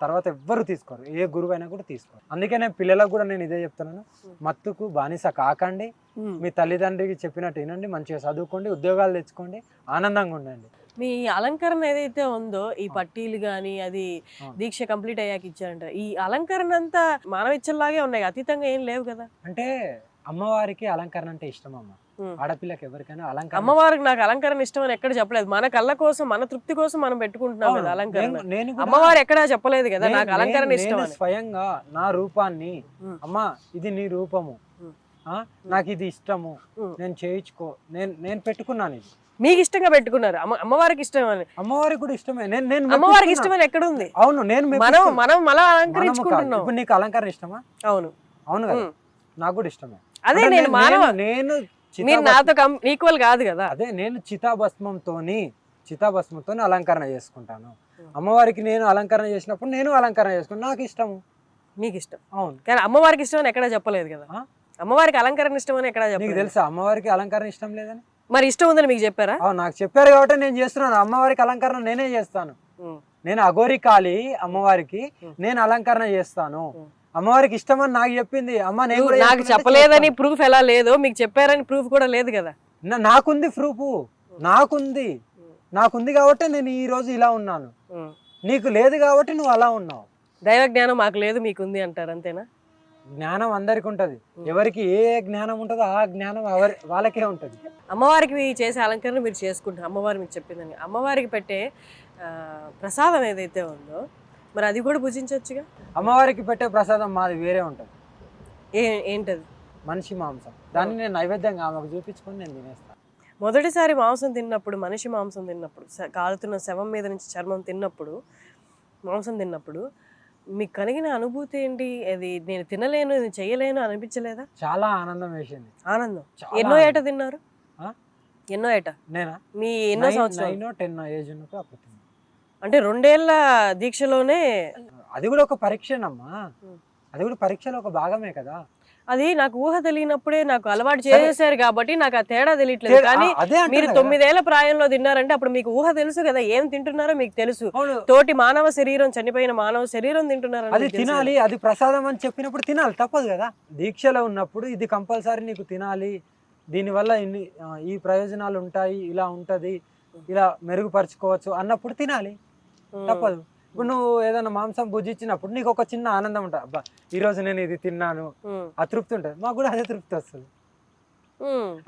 తర్వాత ఎవ్వరు తీసుకోరు, ఏ గురువు అయినా కూడా తీసుకోరు. అందుకే నేను పిల్లలకు కూడా నేను ఇదే చెప్తున్నాను, మత్తుకు బానిస కాకండి, మీ తల్లిదండ్రికి చెప్పినట్టు వినండి, మంచిగా చదువుకోండి, ఉద్యోగాలు తెచ్చుకోండి, ఆనందంగా ఉండండి. మీ అలంకరణ ఏదైతే ఉందో ఈ పట్టీలు గాని అది దీక్ష కంప్లీట్ అయ్యాక ఇచ్చారంట, ఈ అలంకరణ అంతా మానవ ఇచ్చల్లాగే ఉన్నాయి, అతీతంగా ఏం లేవు కదా. అంటే అమ్మవారికి అలంకరణ అంటే ఇష్టం అమ్మ, ఆడపిల్లకి ఎవరికైనా అలంకరణ. అమ్మవారికి నాకు అలంకరణ ఇష్టం అని ఎక్కడ చెప్పలేదు, మన కళ్ళ కోసం మన తృప్తి కోసం మనం పెట్టుకుంటున్నాం కదా అలంకరణ. అమ్మవారు ఎక్కడా చెప్పలేదు కదా నాకు అలంకరణ ఇష్టం. స్వయంగా నా రూపాన్ని అమ్మా ఇది నీ రూపము, నాకు ఇది ఇష్టము, నేను చేయించుకో, నేను పెట్టుకున్నాను. ఇది మీకు ఇష్టంగా పెట్టుకున్నారు, అమ్మవారికి ఇష్టం అని. అమ్మవారికి కూడా ఇష్టమే, అమ్మవారికి ఇష్టమని ఎక్కడ ఉంది? అవును, నేను మనం అలా అలంకరించుకుంటున్నాం. ఇప్పుడు నీకు అలంకరణ ఇష్టమా? అవును అవును కదా, నాకు కూడా ఇష్టమే. అదే నేను నాతో ఈక్వల్ కాదు కదా. అదే నేను చితాభస్మంతో అలంకరణ చేసుకుంటాను. అమ్మవారికి నేను అలంకరణ చేసినప్పుడు నేను అలంకరణ చేసుకుంటాను, నాకు ఇష్టము, మీకు ఇష్టం. అవును, కానీ అమ్మవారికి ఇష్టం అని ఎక్కడా చెప్పలేదు కదా. అమ్మవారికి అలంకరణ ఇష్టం అని ఎక్కడా చెప్పలేదు. నీకు తెలుసా అమ్మవారికి అలంకరణ ఇష్టం లేదని? మరి ఇష్టం ఉందని మీకు చెప్పారా? నాకు చెప్పారు కాబట్టి నేను చేస్తున్నాను. అమ్మవారికి అలంకరణ నేనే చేస్తాను. నేను అఘోరి కాళి అమ్మవారికి నేను అలంకరణ చేస్తాను. అమ్మవారికి ఇష్టమని నాకు చెప్పింది అమ్మ. నేను నాకు చెప్పలేదని ప్రూఫ్ ఎలా లేదు, మీకు చెప్పారని ప్రూఫ్ కూడా లేదు కదా. నాకుంది ప్రూఫ్, నాకుంది కాబట్టి నేను ఈ రోజు ఇలా ఉన్నాను. నీకు లేదు కాబట్టి నువ్వు అలా ఉన్నావు. దైవ జ్ఞానం మాకు లేదు, మీకుంది అంటారు, అంతేనా? జ్ఞానం అందరికి ఉంటది, ఎవరికి ఏ జ్ఞానం ఉంటుందో ఆ జ్ఞానం వాళ్ళకే ఉంటది. అమ్మవారికి చేసే అలంకరణ మీరు చేసుకుంటారు, అమ్మవారు మీకు చెప్పిందని. అమ్మవారికి పెట్టే ప్రసాదం ఏదైతే ఉందో మరి అది కూడా భుజించవచ్చుగా. అమ్మవారికి పెట్టే ప్రసాదం మాది వేరే ఉంటది. ఏంటది? మనిషి మాంసం. దాన్ని నేను నైవేద్యంగా ఆమెకు చూపించుకొని నేను తినేస్తాను. మొదటిసారి మాంసం తిన్నప్పుడు, మనిషి మాంసం తిన్నప్పుడు, కాలుతున్న శవం మీద నుంచి చర్మం తిన్నప్పుడు, మాంసం తిన్నప్పుడు మీకు కలిగిన అనుభూతి ఏంటి? అది నేను తినలేను, నేను చెయ్యలేను అనిపించలేదా? చాలా ఆనందం వేసింది. ఆనందం. ఎన్నో ఏట తిన్నారు? ఎన్నో ఏట? నేనా? మీ ఎన్నో సంవత్సరాలు? 10 ఏజ్ ఉన్నప్పుడు అప్పుడు. అంటే 2 ఏళ్ల దీక్షలోనే? అది కూడా ఒక పరీక్షనమ్మా, అది కూడా పరీక్షలో ఒక భాగమే కదా. అది నాకు ఊహ తెలియనప్పుడే నాకు అలవాటు చేసేసారు కాబట్టి నాకు ఆ తేడా తెలియట్లేదు. కానీ మీరు 9 ఏళ్ల ప్రాయంలో తిన్నారంటే అప్పుడు మీకు ఊహ తెలుసు కదా, ఏం తింటున్నారో మీకు తెలుసు. తోటి మానవ శరీరం, చనిపోయిన మానవ శరీరం తింటున్నారు, అది తినాలి, అది ప్రసాదం అని చెప్పినప్పుడు తినాలి, తప్పదు కదా. దీక్షలో ఉన్నప్పుడు ఇది కంపల్సరీ నీకు తినాలి, దీనివల్ల ఈ ప్రయోజనాలు ఉంటాయి, ఇలా ఉంటది, ఇలా మెరుగుపరచుకోవచ్చు అన్నప్పుడు తినాలి, తప్పదు. ఇప్పుడు నువ్వు ఏదైనా మాంసం భుజించినప్పుడు నీకు ఒక చిన్న ఆనందం ఉంటుంది, అబ్బా ఈ రోజు నేను ఇది తిన్నాను, అతృప్తి ఉంటుంది. మాకు కూడా అదే తృప్తి వస్తుంది,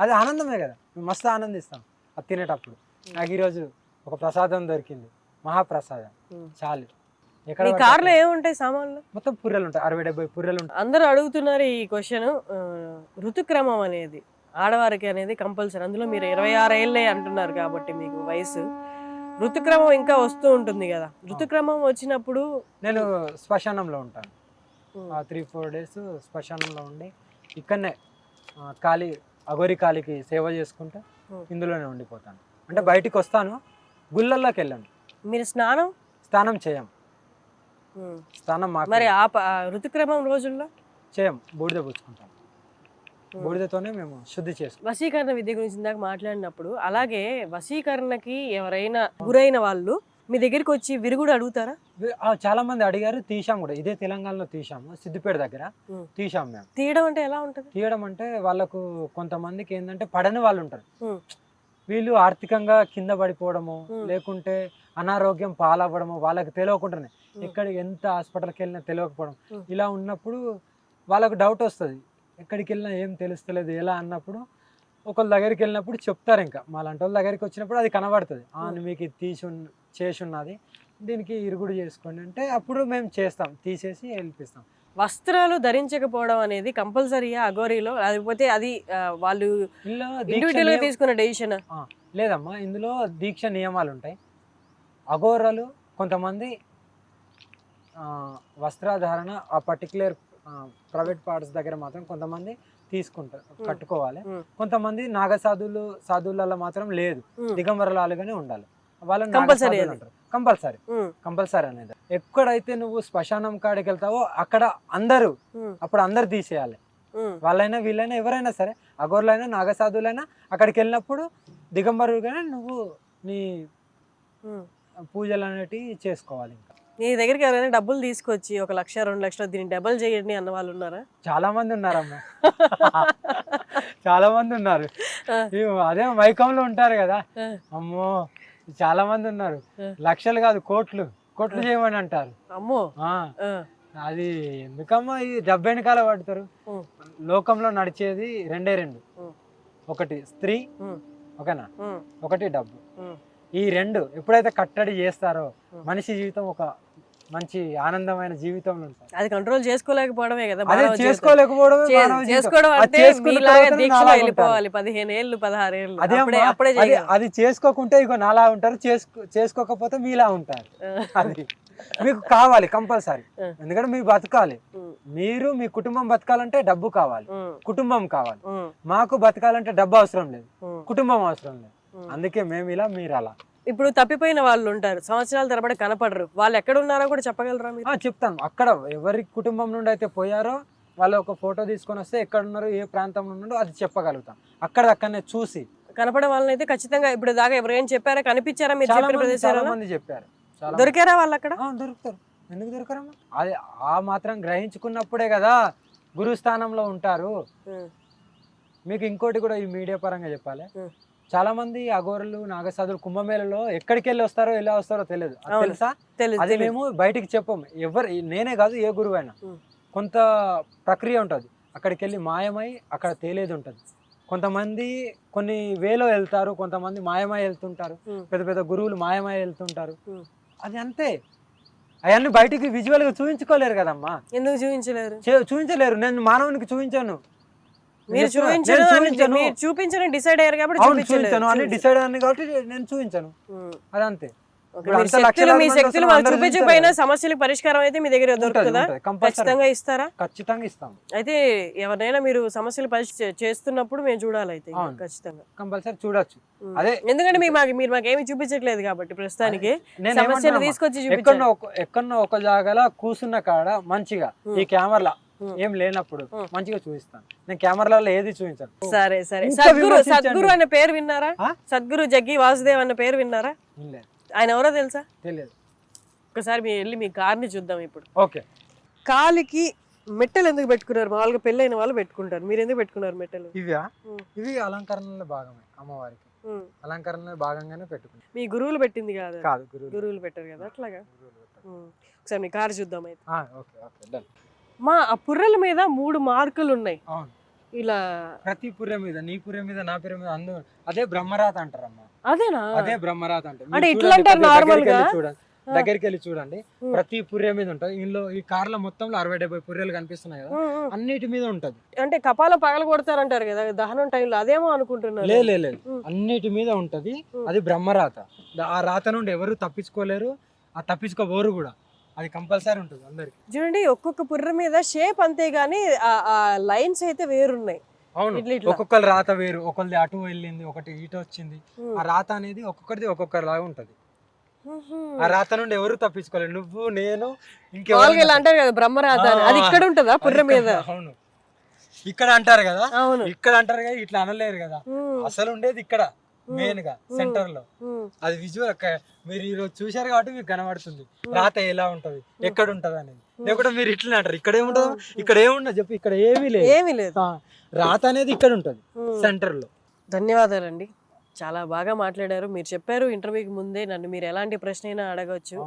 అది ఆనందమే కదా. మేము మస్తు ఆనందిస్తాం అది తినేటప్పుడు. నాకు ఈరోజు ఒక ప్రసాదం దొరికింది, మహాప్రసాదం, చాలు. ఎక్కడ కార్లో ఏముంటాయి సామాన్లు? మొత్తం పుర్రెలు ఉంటాయి, 60-70 పుర్రెలు ఉంటాయి. అందరూ అడుగుతున్నారు ఈ క్వశ్చన్. ఋతుక్రమం అనేది ఆడవారికి అనేది కంపల్సరీ, అందులో మీరు 26 ఏళ్ళే అంటున్నారు కాబట్టి మీకు వయసు. ఋతుక్రమం ఇంకా వస్తూ ఉంటుంది కదా, ఋతుక్రమం వచ్చినప్పుడు నేను శ్మశానంలో ఉంటాను. 3-4 డేస్ శ్మశానంలో ఉండి ఇక్కడనే అఘోరి కాళికి సేవ చేసుకుంటా ఇందులోనే ఉండిపోతాను. అంటే బయటికి వస్తాను, గుళ్ళల్లోకి వెళ్ళాను. మీరు స్నానం చేయం, స్నానం మరి ఋతుక్రమం రోజుల్లో చేయం, బూడిద పుచ్చుకుంటాం. బూడిదతోనే మేము శుద్ధి చేస్తాం. వశీకరణ విద్య గురించి ఇందాక మాట్లాడినప్పుడు, అలాగే వశీకరణకి ఎవరైనా గురైన వాళ్ళు మీ దగ్గరికి వచ్చి విరుగుడు అడుగుతారా? చాలా మంది అడిగారు, తీసాం కూడా. ఇదే తెలంగాణలో తీసాము, సిద్దిపేట దగ్గర తీసాం మేము. తీయడం అంటే ఎలా ఉంటది? తీయడం అంటే వాళ్ళకు కొంతమందికి ఏంటంటే పడని వాళ్ళు ఉంటారు, వీళ్ళు ఆర్థికంగా కింద పడిపోవడము, లేకుంటే అనారోగ్యం పాలవ్వడము, వాళ్ళకి తెలియకుండానే ఎక్కడికి ఎంత హాస్పిటల్కి వెళ్ళినా తెలియకపోవడం, ఇలా ఉన్నప్పుడు వాళ్ళకు డౌట్ వస్తుంది, ఎక్కడికి వెళ్ళినా ఏం తెలుస్తలేదు ఎలా అన్నప్పుడు ఒకళ్ళ దగ్గరికి వెళ్ళినప్పుడు చెప్తారు. ఇంకా మా లాంటి వాళ్ళ దగ్గరికి వచ్చినప్పుడు అది కనబడుతుంది, మీకు చేసి ఉన్నది, దీనికి ఇరుగుడు చేసుకోండి అంటే అప్పుడు మేము చేస్తాం, తీసేసి వెళ్ళిపిస్తాం. వస్త్రాలు ధరించకపోవడం అనేది కంపల్సరీయా అఘోరీలో, లేకపోతే అది వాళ్ళు ఇండివిజువల్గా తీసుకున్న డెసిషన్? లేదమ్మా, ఇందులో దీక్ష నియమాలు ఉంటాయి. అఘోరాలు కొంతమంది వస్త్రధారణ ఆ పర్టికులర్ ప్రైవేట్ పార్ట్స్ దగ్గర మాత్రం కొంతమంది తీసుకుంటారు, కట్టుకోవాలి. కొంతమంది సాధువులలో మాత్రం లేదు, దిగంబరలాలుగానే ఉండాలి, వాళ్ళని కంపల్సరీ అనేది. ఎక్కడైతే నువ్వు శ్మశానం కాడికి వెళ్తావో అక్కడ అప్పుడు అందరు తీసేయాలి, వాళ్ళైనా వీళ్ళైనా ఎవరైనా సరే, అఘోరులైనా నాగసాధువులైనా అక్కడికి వెళ్ళినప్పుడు దిగంబరుగానే నువ్వు నీ పూజలు అనేటివి చేసుకోవాలి. ఇంకా నీ దగ్గరికి ఎవరైనా డబ్బులు తీసుకొచ్చి 1 లక్ష 2 లక్షలు దీన్ని డబల్ చేయండి అన్న వాళ్ళు ఉన్నారా? చాలా మంది ఉన్నారమ్మా. చాలా మంది ఉన్నారు. అదే మైకంలో ఉంటారు కదా, అమ్మో చాలా మంది ఉన్నారు. లక్షలు కాదు కోట్లు చేయమని అంటారు. అమ్మో అది ఎందుకమ్మా ఈ డబ్బు వెనకాల పడతారు? లోకంలో నడిచేది రెండు, ఒకటి స్త్రీ, ఓకేనా, ఒకటి డబ్బు. ఈ రెండు ఎప్పుడైతే కట్టడి చేస్తారో మనిషి జీవితం ఒక మంచి ఆనందమైన జీవితంలో ఉంటుంది. అది కంట్రోల్ చేసుకోలేకపోవడమే కదా. అదే చేసుకోవడం అంటే మీలాగా దీక్షలో వెళ్ళిపోవాలి 15 ఏళ్ళు 16 ఏళ్ళు. అది చేసుకోకుంటే ఇక నాలా ఉంటారు, చేసుకోకపోతే మీలా ఉంటారు. అది మీకు కావాలి కంపల్సరీ, ఎందుకంటే మీరు బతకాలి. మీరు మీ కుటుంబం బతకాలంటే డబ్బు కావాలి, కుటుంబం కావాలి. మాకు బతకాలంటే డబ్బు అవసరం లేదు, కుటుంబం అవసరం లేదు. అందుకే మేము ఇలా, మీరు అలా. ఇప్పుడు తప్పిపోయిన వాళ్ళు ఉంటారు, సంవత్సరాల తరబడి కనపడరు, వాళ్ళు ఎక్కడ ఉన్నారో కూడా చెప్పగలరా మీరు? చెప్తాను. అక్కడ ఎవరి కుటుంబం నుండి అయితే పోయారో వాళ్ళు ఒక ఫోటో తీసుకొని వస్తే ఎక్కడ ఉన్నారో ఏ ప్రాంతంలో ఉన్నారో అది చెప్పగలుగుతాం. అక్కడనే చూసి కనపడే వాళ్ళని అయితే ఖచ్చితంగా ఇప్పుడు దాకా ఎవరైనా చెప్పారా, కనిపించారా మీరు చెప్పిన ప్రదేశాలు? చాలా మంది చెప్పారు. దొరికారా వాళ్ళు అక్కడ? దొరుకుతారు, ఎందుకు దొరకరమ్మా? అది ఆ మాత్రం గ్రహించుకున్నప్పుడే కదా గురుస్థానంలో ఉంటారు. మీకు ఇంకోటి కూడా ఈ మీడియా పరంగా చెప్పాలి. చాలా మంది అఘోరులు నాగసాధులు కుంభమేళలో ఎక్కడికి వెళ్ళి వస్తారో ఎలా వస్తారో తెలియదు, తెలుసా? అది మేము బయటికి చెప్పము. నేనే కాదు, ఏ గురువు అయినా కొంత ప్రక్రియ ఉంటుంది. అక్కడికి వెళ్ళి మాయమై అక్కడ తేలేది ఉంటుంది. కొంతమంది కొన్ని వేలో వెళ్తారు, కొంతమంది మాయమై వెళ్తుంటారు. పెద్ద పెద్ద గురువులు మాయమై వెళ్తుంటారు. అది అంతే. అవన్నీ బయటికి విజువల్ గా చూపించుకోలేరు కదమ్మా. ఎందుకు చూపించలేరు? చూపించలేరు. నేను మానవునికి చూపించాను, మీరు చూపించని డిసైడ్ అయ్యారు కాబట్టి చూపించాను అని డిసైడ్ అయ్యాను కాబట్టి నేను చూపించాను. అదంతే. మీ శక్తులు వాళ్ళు చూపించకపోయినా సమస్యలకు పరిష్కారం అయితే మీ దగ్గర దొరుకుతుందా? ఖచ్చితంగా ఇస్తారా? ఖచ్చితంగా ఇస్తాం. అయితే ఎవరైనా మీరు సమస్యలు చేస్తున్నప్పుడు మేము చూడాలి అయితే ఖచ్చితంగా కంపల్సరీ చూడొచ్చు. అదే ఎందుకంటే మీరు మాకేమి చూపించట్లేదు కాబట్టి ప్రస్తుతానికి సమస్యలు తీసుకొచ్చి ఎక్కడో ఒక జాగాలో కూర్చున్న కాడ మంచిగా ఈ కెమెరా ఏం లేనప్పుడు మంచిగా చూపిస్తాను. నేను కెమెరాలో ఏది చూపించాను. సరే సరే. సద్గురు అనే పేరు విన్నారా? సద్గురు జగ్గి వాసుదేవ్ అనే పేరు విన్నారా? ఆయన ఎవరో తెలుసా? తెలియదు. ఒకసారి మీరు వెళ్ళి మీ కార్ని చూద్దాం ఇప్పుడు. ఓకే. కాలికి మెట్టలు ఎందుకు పెట్టుకున్నారు? మామూలుగా పెళ్ళైన వాళ్ళు పెట్టుకుంటారు, మీరు ఎందుకు పెట్టుకున్నారు మెట్టలు? ఇవి అలంకరణలో భాగమే, అమ్మవారికి అలంకరణలో భాగంగానే పెట్టుకున్నారు. మీ గురువులు పెట్టింది కాదు? గురువులు పెట్టారు కదా, అట్లాగా. ఒకసారి మీ కారు చూద్దాం అయితే. మా ఆ పుర్రెల మీద 3 మార్కులు ఉన్నాయి. ఇలా ప్రతి పుర్రె మీద, నీ పుర్రె మీద, నా పుర్రె మీద అదే బ్రహ్మరాత అంటారమ్మా. అదేనా? అదే బ్రహ్మరాత అంటే ఇట్లా అంటారు నార్మల్ గా. చూడండి, దగ్గరికి వెళ్ళి చూడండి, ప్రతి పుర్రె మీద ఉంటది. ఇందులో ఈ కార్ల మొత్తంలో 60-70 పుర్రెలు కనిపిస్తున్నాయి కదా, అన్నిటి మీద ఉంటది. అంటే కపాలం పగల కొడతారంటారు కదా దహనం టైంలో, అదేమో అనుకుంటున్నారు. లేదు, అన్నిటి మీద ఉంటది. అది బ్రహ్మరాత. ఆ రాత నుండి ఎవరు తప్పించుకోలేరు, ఆ తప్పించుకోబోరు కూడా. అది కంపల్సరీ ఉంటుంది అందరికి. చూడండి, ఒక్కొక్క పుర్ర మీద షేప్ అంతే గానీ ఆ లైన్స్ అయితే వేరున్నాయి. అవును, ఒక్కొక్కరు రాత వేరు. ఒకరిది అటు వెళ్ళింది, ఒకటి ఇటు వచ్చింది. ఆ రాత అనేది ఒక్కొక్కరిది ఒక్కొక్కరిలాగా ఉంటది. ఆ రాత నుండి ఎవరు తప్పించుకోలేదు, నువ్వు నేను ఇంకెవరు అంటారు కదా బ్రహ్మరాత. అది ఇక్కడ ఉంటదా పుర్ర మీద? అవును, ఇక్కడ అంటారు కదా. ఇక్కడ అంటారు కదా, ఇట్లా అనలేరు కదా. అసలు ఉండేది ఇక్కడ మెయిన్ గా సెంటర్ లో. అది విజువల్ మీరు ఈరోజు చూశారు కాబట్టి మీకు కనబడుతుంది రాత ఎలా ఉంటది, ఎక్కడ ఉంటది అనేది. లేకుంటే మీరు ఇట్లా అంటారు ఇక్కడ ఏముంటది, ఇక్కడ ఏముండదు చెప్పి, ఇక్కడ ఏమీ లేదు. రాత అనేది ఇక్కడ ఉంటది సెంటర్ లో. ధన్యవాదాలండి, చాలా బాగా మాట్లాడారు. మీరు చెప్పారు ఇంటర్వ్యూకి ముందే నన్ను మీరు ఎలాంటి ప్రశ్న అయినా అడగవచ్చు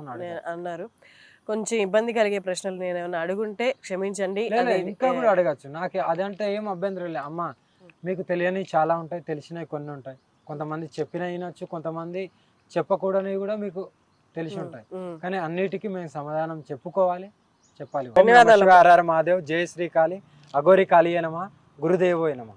అన్నారు. కొంచెం ఇబ్బంది కలిగే ప్రశ్నలు నేను ఏమైనా అడుగుంటే క్షమించండి. ఇంకా కూడా అడగచ్చు, నాకు అదంటే ఏం అభ్యంతరం లేదు. అమ్మ, మీకు తెలియని చాలా ఉంటాయి, తెలిసినవి కొన్ని ఉంటాయి. కొంతమంది చెప్పిన వినొచ్చు, కొంతమంది చెప్పకూడనివి కూడా మీకు తెలిసి ఉంటాయి. కానీ అన్నిటికీ మేము సమాధానం చెప్పాలి. ధన్యవాదాలు. హర హర మహాదేవ్, జయ శ్రీ కాళీ, అఘోరి కాళీయే నమః, గురుదేవోయే నమః.